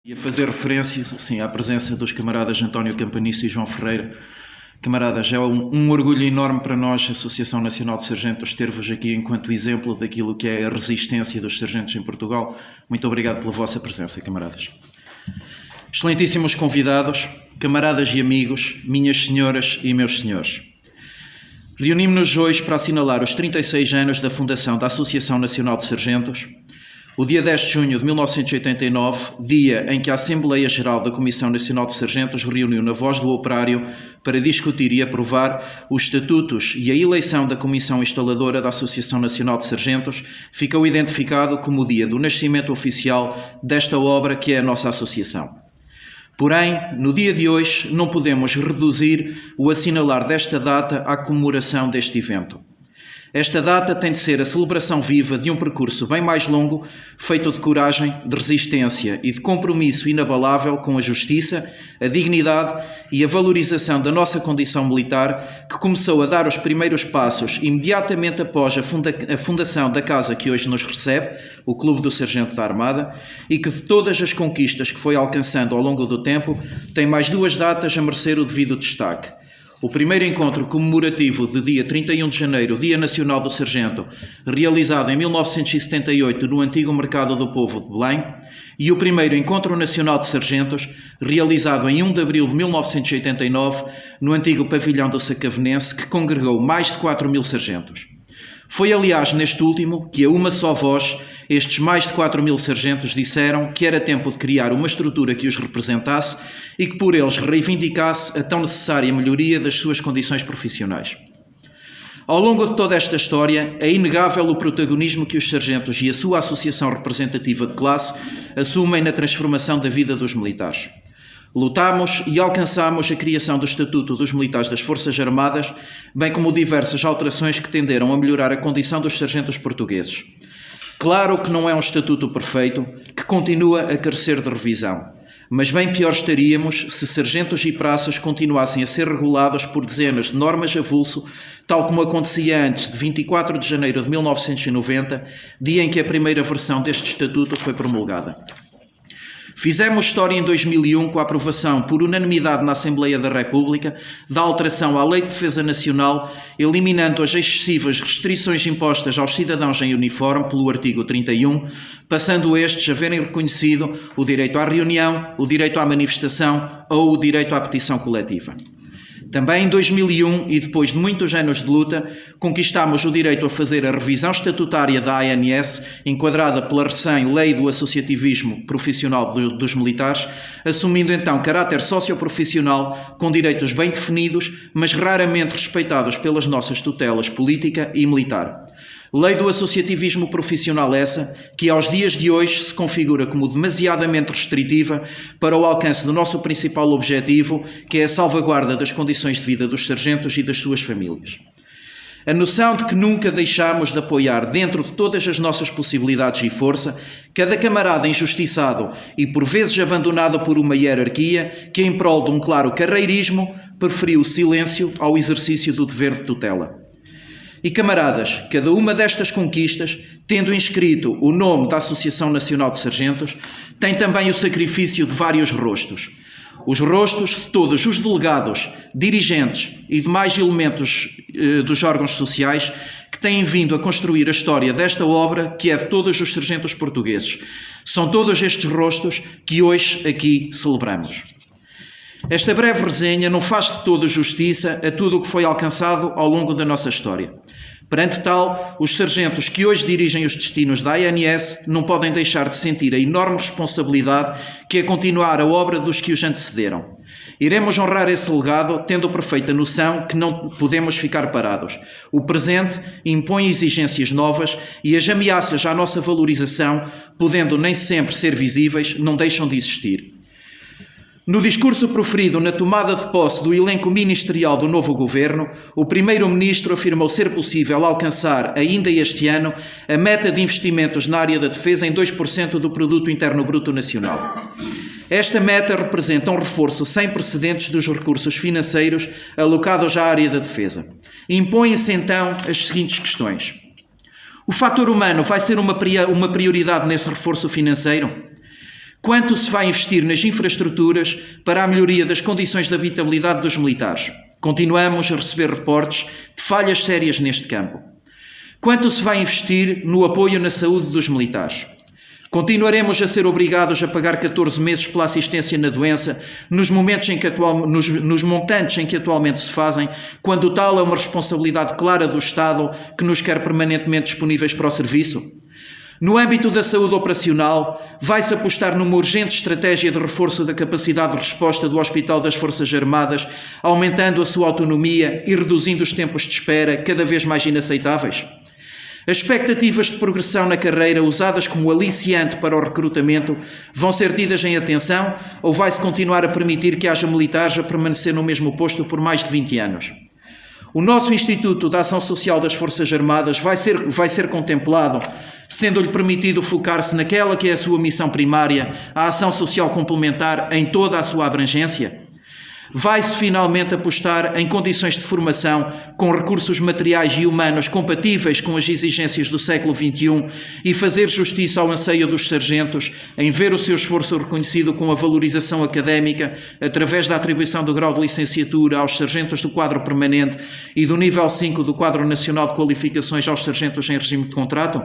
E a fazer referência, sim, à presença dos camaradas António Campaniço e João Ferreira. Camaradas, é um orgulho enorme para nós, a Associação Nacional de Sargentos, ter-vos aqui enquanto exemplo daquilo que é a resistência dos sargentos em Portugal. Muito obrigado pela vossa presença, camaradas. Excelentíssimos convidados, camaradas e amigos, minhas senhoras e meus senhores. Reunimos-nos hoje para assinalar os 36 anos da fundação da Associação Nacional de Sargentos, o dia 10 de junho de 1989, dia em que a Assembleia Geral da Comissão Nacional de Sargentos reuniu na Voz do Operário para discutir e aprovar os estatutos e a eleição da Comissão Instaladora da Associação Nacional de Sargentos, ficou identificado como o dia do nascimento oficial desta obra que é a nossa associação. Porém, no dia de hoje, não podemos reduzir o assinalar desta data à comemoração deste evento. Esta data tem de ser a celebração viva de um percurso bem mais longo, feito de coragem, de resistência e de compromisso inabalável com a justiça, a dignidade e a valorização da nossa condição militar, que começou a dar os primeiros passos imediatamente após a fundação da casa que hoje nos recebe, o Clube do Sargento da Armada, e que de todas as conquistas que foi alcançando ao longo do tempo, tem mais duas datas a merecer o devido destaque. O primeiro encontro comemorativo de dia 31 de janeiro, Dia Nacional do Sargento, realizado em 1978 no antigo Mercado do Povo de Belém, e o primeiro Encontro Nacional de Sargentos, realizado em 1 de abril de 1989 no antigo Pavilhão do Sacavenense, que congregou mais de 4.000 sargentos. Foi, aliás, neste último que, a uma só voz, estes mais de 4.000 sargentos disseram que era tempo de criar uma estrutura que os representasse e que por eles reivindicasse a tão necessária melhoria das suas condições profissionais. Ao longo de toda esta história, é inegável o protagonismo que os sargentos e a sua associação representativa de classe assumem na transformação da vida dos militares. Lutámos e alcançámos a criação do Estatuto dos Militares das Forças Armadas, bem como diversas alterações que tenderam a melhorar a condição dos sargentos portugueses. Claro que não é um estatuto perfeito, que continua a carecer de revisão, mas bem pior estaríamos se sargentos e praças continuassem a ser regulados por dezenas de normas avulso, tal como acontecia antes de 24 de janeiro de 1990, dia em que a primeira versão deste estatuto foi promulgada. Fizemos história em 2001 com a aprovação por unanimidade na Assembleia da República da alteração à Lei de Defesa Nacional, eliminando as excessivas restrições impostas aos cidadãos em uniforme pelo artigo 31, passando estes a verem reconhecido o direito à reunião, o direito à manifestação ou o direito à petição coletiva. Também em 2001, e depois de muitos anos de luta, conquistámos o direito a fazer a revisão estatutária da ANS, enquadrada pela recém-Lei do Associativismo Profissional dos Militares, assumindo então caráter socioprofissional, com direitos bem definidos, mas raramente respeitados pelas nossas tutelas política e militar. Lei do associativismo profissional essa, que aos dias de hoje se configura como demasiadamente restritiva para o alcance do nosso principal objetivo, que é a salvaguarda das condições de vida dos sargentos e das suas famílias. A noção de que nunca deixámos de apoiar, dentro de todas as nossas possibilidades e força, cada camarada injustiçado e por vezes abandonado por uma hierarquia que, em prol de um claro carreirismo, preferiu o silêncio ao exercício do dever de tutela. E camaradas, cada uma destas conquistas, tendo inscrito o nome da Associação Nacional de Sargentos, tem também o sacrifício de vários rostos. Os rostos de todos os delegados, dirigentes e demais elementos dos órgãos sociais que têm vindo a construir a história desta obra que é de todos os sargentos portugueses. São todos estes rostos que hoje aqui celebramos. Esta breve resenha não faz de toda justiça a tudo o que foi alcançado ao longo da nossa história. Perante tal, os sargentos que hoje dirigem os destinos da ANS não podem deixar de sentir a enorme responsabilidade que é continuar a obra dos que os antecederam. Iremos honrar esse legado, tendo perfeita noção que não podemos ficar parados. O presente impõe exigências novas e as ameaças à nossa valorização, podendo nem sempre ser visíveis, não deixam de existir. No discurso proferido na tomada de posse do elenco ministerial do novo governo, o primeiro-ministro afirmou ser possível alcançar, ainda este ano, a meta de investimentos na área da defesa em 2% do produto interno bruto nacional. Esta meta representa um reforço sem precedentes dos recursos financeiros alocados à área da defesa. Impõem-se então as seguintes questões. O fator humano vai ser uma prioridade nesse reforço financeiro? Quanto se vai investir nas infraestruturas para a melhoria das condições de habitabilidade dos militares? Continuamos a receber reportes de falhas sérias neste campo. Quanto se vai investir no apoio na saúde dos militares? Continuaremos a ser obrigados a pagar 14 meses pela assistência na doença nos montantes em que atualmente se fazem, quando tal é uma responsabilidade clara do Estado que nos quer permanentemente disponíveis para o serviço? No âmbito da saúde operacional, vai-se apostar numa urgente estratégia de reforço da capacidade de resposta do Hospital das Forças Armadas, aumentando a sua autonomia e reduzindo os tempos de espera cada vez mais inaceitáveis? As expectativas de progressão na carreira usadas como aliciante para o recrutamento vão ser tidas em atenção ou vai-se continuar a permitir que haja militares a permanecer no mesmo posto por mais de 20 anos? O nosso Instituto da Ação Social das Forças Armadas vai ser contemplado, sendo-lhe permitido focar-se naquela que é a sua missão primária, a ação social complementar em toda a sua abrangência? Vai-se finalmente apostar em condições de formação com recursos materiais e humanos compatíveis com as exigências do século XXI e fazer justiça ao anseio dos sargentos em ver o seu esforço reconhecido com a valorização académica através da atribuição do grau de licenciatura aos sargentos do quadro permanente e do nível 5 do quadro nacional de qualificações aos sargentos em regime de contrato?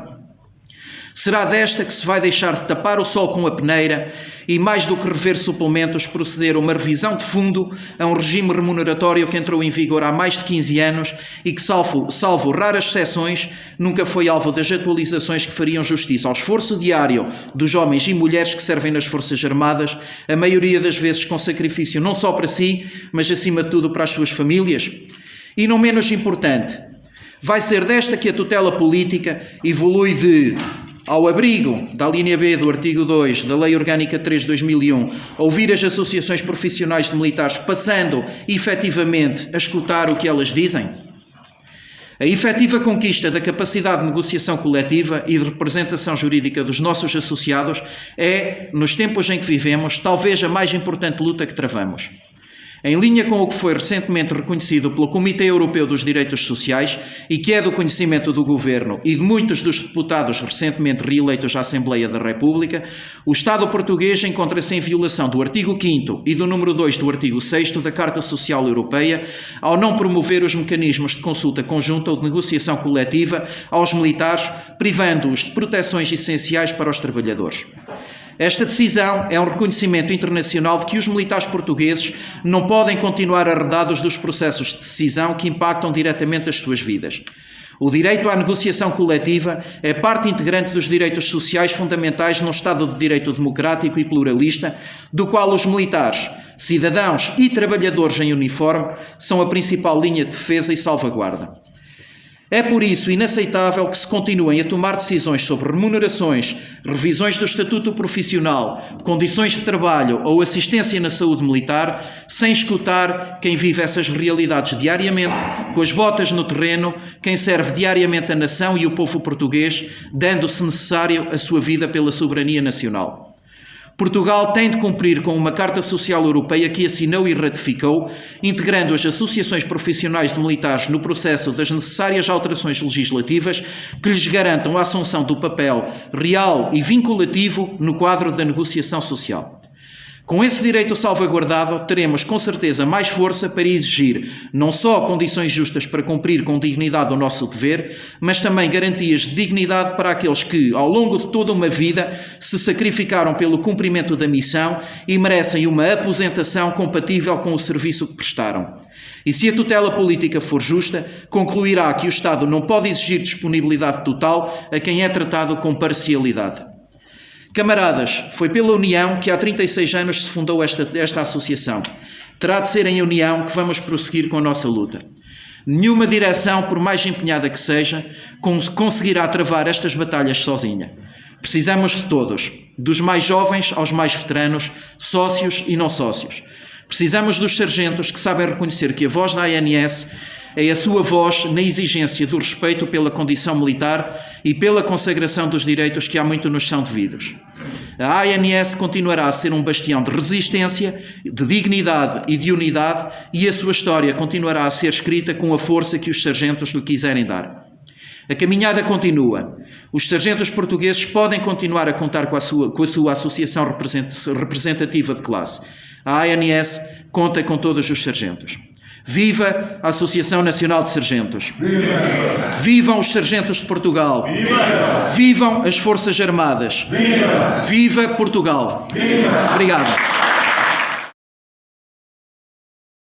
Será desta que se vai deixar de tapar o sol com a peneira e, mais do que rever suplementos, proceder a uma revisão de fundo a um regime remuneratório que entrou em vigor há mais de 15 anos e que, salvo raras exceções, nunca foi alvo das atualizações que fariam justiça ao esforço diário dos homens e mulheres que servem nas Forças Armadas, a maioria das vezes com sacrifício não só para si, mas acima de tudo para as suas famílias? E não menos importante, vai ser desta que a tutela política evolui de, ao abrigo da linha B do artigo 2 da Lei Orgânica 3 de 2001, ouvir as associações profissionais de militares, passando efetivamente a escutar o que elas dizem? A efetiva conquista da capacidade de negociação coletiva e de representação jurídica dos nossos associados é, nos tempos em que vivemos, talvez a mais importante luta que travamos. Em linha com o que foi recentemente reconhecido pelo Comitê Europeu dos Direitos Sociais e que é do conhecimento do Governo e de muitos dos deputados recentemente reeleitos à Assembleia da República, o Estado português encontra-se em violação do artigo 5º e do número 2 do artigo 6º da Carta Social Europeia ao não promover os mecanismos de consulta conjunta ou de negociação coletiva aos militares, privando-os de proteções essenciais para os trabalhadores. Esta decisão é um reconhecimento internacional de que os militares portugueses não podem continuar arredados dos processos de decisão que impactam diretamente as suas vidas. O direito à negociação coletiva é parte integrante dos direitos sociais fundamentais num Estado de direito democrático e pluralista, do qual os militares, cidadãos e trabalhadores em uniforme são a principal linha de defesa e salvaguarda. É por isso inaceitável que se continuem a tomar decisões sobre remunerações, revisões do estatuto profissional, condições de trabalho ou assistência na saúde militar, sem escutar quem vive essas realidades diariamente, com as botas no terreno, quem serve diariamente a nação e o povo português, dando, se necessário, a sua vida pela soberania nacional. Portugal tem de cumprir com uma Carta Social Europeia que assinou e ratificou, integrando as associações profissionais de militares no processo das necessárias alterações legislativas que lhes garantam a assunção do papel real e vinculativo no quadro da negociação social. Com esse direito salvaguardado, teremos com certeza mais força para exigir não só condições justas para cumprir com dignidade o nosso dever, mas também garantias de dignidade para aqueles que, ao longo de toda uma vida, se sacrificaram pelo cumprimento da missão e merecem uma aposentação compatível com o serviço que prestaram. E se a tutela política for justa, concluirá que o Estado não pode exigir disponibilidade total a quem é tratado com parcialidade. Camaradas, foi pela união que há 36 anos se fundou esta associação. Terá de ser em união que vamos prosseguir com a nossa luta. Nenhuma direção, por mais empenhada que seja, conseguirá travar estas batalhas sozinha. Precisamos de todos, dos mais jovens aos mais veteranos, sócios e não sócios. Precisamos dos sargentos que sabem reconhecer que a voz da ANS é a sua voz na exigência do respeito pela condição militar e pela consagração dos direitos que há muito nos são devidos. A ANS continuará a ser um bastião de resistência, de dignidade e de unidade, e a sua história continuará a ser escrita com a força que os sargentos lhe quiserem dar. A caminhada continua. Os sargentos portugueses podem continuar a contar com a sua associação representativa de classe. A ANS conta com todos os sargentos. Viva a Associação Nacional de Sargentos! Viva! Vivam os sargentos de Portugal! Viva! Vivam as Forças Armadas! Viva! Viva Portugal! Viva! Obrigado.